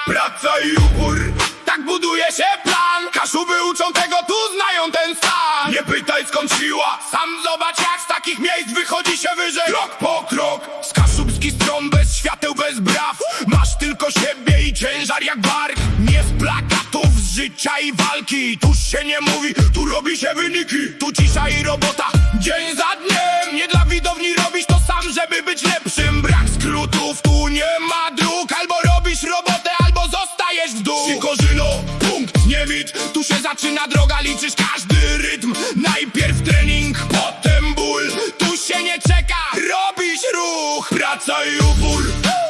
Praca i upór, tak buduje się plan. Kaszuby uczą tego, tu znają ten stan. Nie pytaj skąd siła, sam zobacz jak z takich miejsc wychodzi się wyżej. Krok po krok, z kaszubskich stron, bez świateł, bez braw. Masz tylko siebie i ciężar jak bark. Nie z plakatów, z życia i walki. Tu się nie mówi, tu robi się wyniki. Tu cisza i robota, dzień za dniem. Nie dla widowni robisz to sam, żeby być lepszym. Brak skrótów, tu nie ma dróg. Albo robisz robotę, albo zostajesz w dół. Sikorzyno, punkt, nie widz. Tu się zaczyna droga, liczysz każdy rytm. Najpierw trening, potem ból. Tu się nie czeka, robisz ruch. Praca i upór,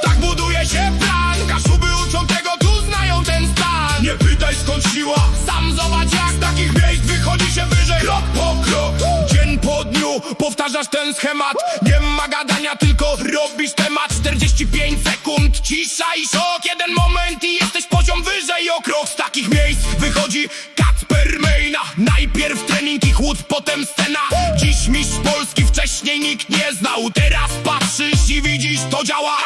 tak buduje się plan. Kaszuby uczą tego, tu znają ten stan. Nie pytaj skąd siła, sam zobacz jak z takich miejsc wychodzi się wyżej. Krok po krok, dzień po dniu, powtarzasz ten schemat. Nie ma gadania, tylko robisz temat. 45 sekund, cisza i szok. Jeden moment i jesteś poziom wyżej o krok. Z takich miejsc wychodzi Kacper Mejna. Najpierw trening i chłód, potem scena. Dziś mistrz Polski, wcześniej nikt nie znał. Teraz patrzysz i widzisz, to działa.